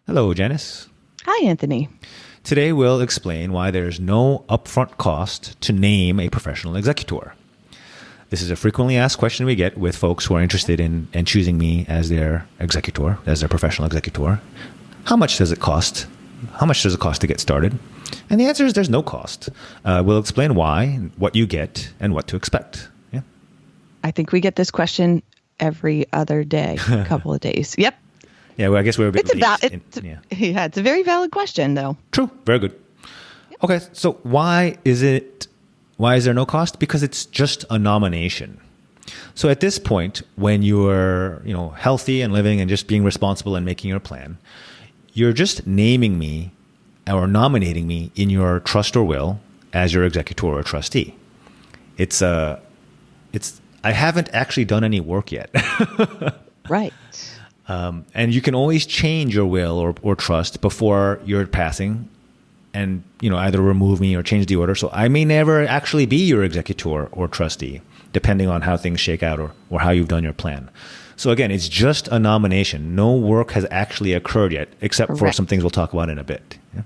Hello, Janice. Hi, Anthony. Today we'll explain why there's no upfront cost to name a professional executor. This is a frequently asked question we get with folks who are interested in choosing me as their executor, as their professional executor. How much does it cost? How much does it cost to get started? And the answer is there's no cost. We'll explain why, what you get, and what to expect. Yeah. I think we get this question every other day, a couple of days. Yep. Yeah, well, I guess we're a bit late. It's a very valid question, though. True. Very good. Yep. Okay, so why is there no cost? Because it's just a nomination. So at this point, when you're healthy and living and just being responsible and making your plan, you're just naming me or nominating me in your trust or will as your executor or trustee. I haven't actually done any work yet. Right. And you can always change your will or trust before your passing and, either remove me or change the order. So I may never actually be your executor or trustee, depending on how things shake out or how you've done your plan. So again, it's just a nomination. No work has actually occurred yet, except for some things we'll talk about in a bit. Yeah?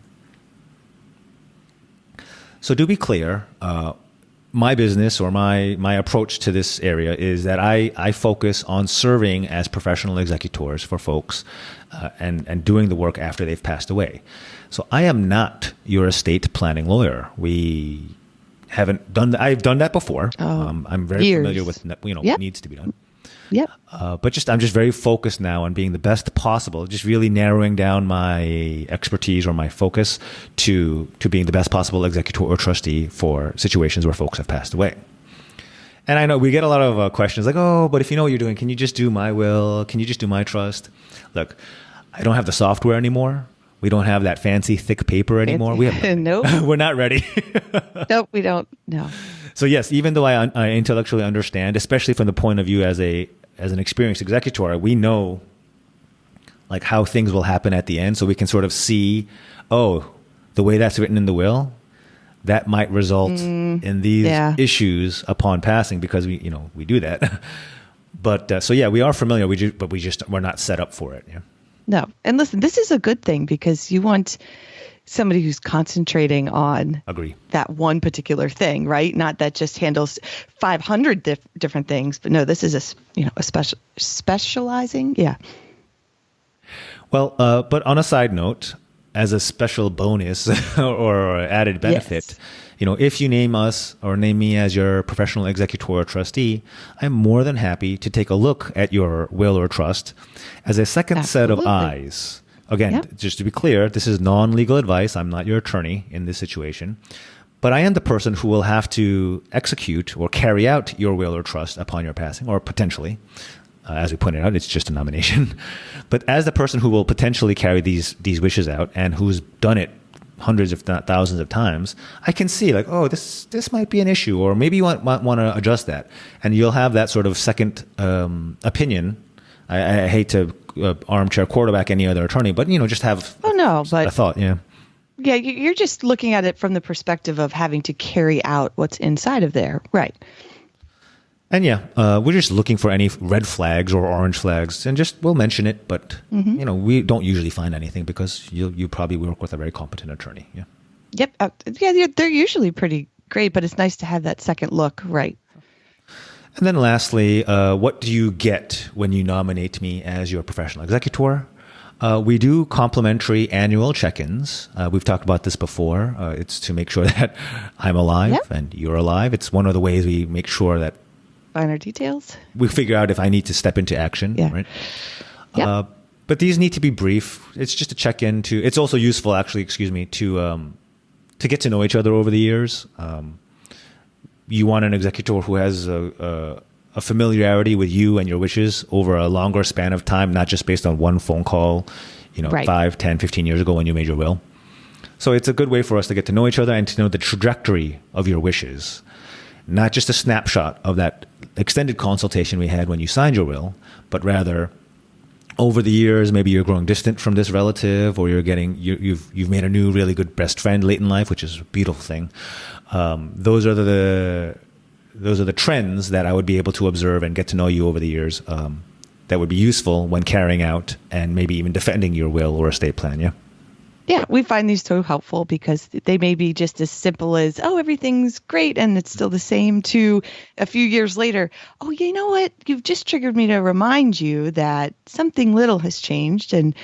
So to be clear, my business or my approach to this area is that I focus on serving as professional executors for folks and doing the work after they've passed away. So I am not your estate planning lawyer. We haven't done that. I've done that before. I'm very familiar with what needs to be done. Yep. But I'm just very focused now on being the best possible, just really narrowing down my expertise or my focus to being the best possible executor or trustee for situations where folks have passed away. And I know we get a lot of questions like, oh, but if you know what you're doing, can you just do my will? Can you just do my trust? Look, I don't have the software anymore. We don't have that fancy thick paper anymore. We have nope. We're not ready. Nope, we don't. No. So yes, even though I intellectually understand, especially from the point of view as an experienced executor, we know like how things will happen at the end. So we can sort of see, the way that's written in the will, that might result in these issues upon passing because we do that. But we are familiar. We're not set up for it. Yeah. No. And listen, this is a good thing because you want somebody who's concentrating on that one particular thing, right? Not that just handles 500 different things, but no, this is a specializing. Yeah. Well, but on a side note, as a special bonus or added benefit, if you name us or name me as your professional executor or trustee, I'm more than happy to take a look at your will or trust as a second set of eyes. Again, just to be clear, this is non-legal advice. I'm not your attorney in this situation. But I am the person who will have to execute or carry out your will or trust upon your passing, or potentially. As we pointed out, it's just a nomination. But as the person who will potentially carry these wishes out and who's done it hundreds if not thousands of times, I can see like, this might be an issue, or maybe you want to adjust that. And you'll have that sort of second opinion. I hate to armchair quarterback any other attorney, but just have a thought. Yeah. Yeah, you're just looking at it from the perspective of having to carry out what's inside of there, right? And we're just looking for any red flags or orange flags, and we'll mention it. But we don't usually find anything because you probably work with a very competent attorney. Yeah. Yep. They're usually pretty great, but it's nice to have that second look, right? And then lastly, what do you get when you nominate me as your professional executor? We do complimentary annual check-ins. We've talked about this before. It's to make sure that I'm alive and you're alive. It's one of the ways we make sure that finer details. We figure out if I need to step into action, right? Yep. But these need to be brief. It's just a check-in it's also useful, actually, to get to know each other over the years. You want an executor who has a familiarity with you and your wishes over a longer span of time, not just based on one phone call, 5, 10, 15 years ago when you made your will. So it's a good way for us to get to know each other and to know the trajectory of your wishes, not just a snapshot of that extended consultation we had when you signed your will, but rather over the years, maybe you're growing distant from this relative, or you've made a new really good best friend late in life, which is a beautiful thing. Those are the trends that I would be able to observe and get to know you over the years that would be useful when carrying out and maybe even defending your will or estate plan. Yeah. Yeah, we find these so helpful because they may be just as simple as, oh, everything's great and it's still the same, to a few years later, oh, you know what? You've just triggered me to remind you that something little has changed. And,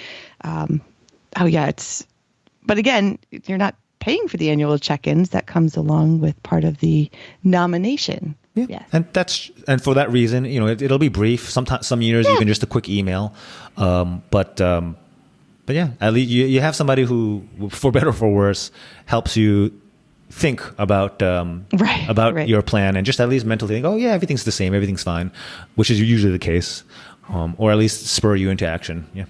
but again, you're not paying for the annual check-ins. That comes along with part of the nomination. Yeah. Yes. And for that reason, it'll be brief. Sometimes, some years, even just a quick email. But yeah, at least you have somebody who, for better or for worse, helps you think about your plan, and just at least mentally think, oh yeah, everything's the same, everything's fine, which is usually the case, or at least spur you into action. Yeah.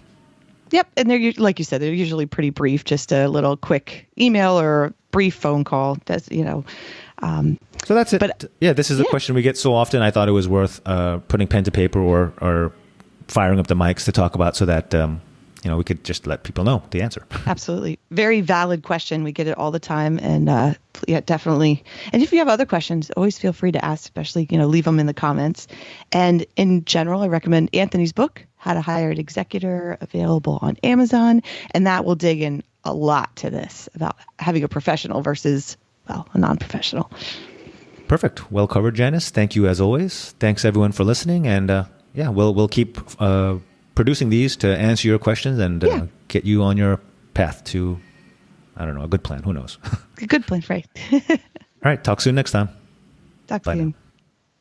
Yep, and they're, like you said, they're usually pretty brief, just a little quick email or a brief phone call. That's So that's it. But yeah, this is a question we get so often. I thought it was worth putting pen to paper or firing up the mics to talk about, so that we could just let people know the answer. Absolutely. Very valid question. We get it all the time. And definitely. And if you have other questions, always feel free to ask, especially, leave them in the comments. And in general, I recommend Anthony's book, How to Hire an Executor, available on Amazon. And that will dig in a lot to this about having a professional versus, a non-professional. Perfect. Well covered, Janice. Thank you as always. Thanks everyone for listening. And we'll keep producing these to answer your questions and get you on your path to, a good plan. Who knows? A good plan, right? All right. Talk soon next time. Talk soon.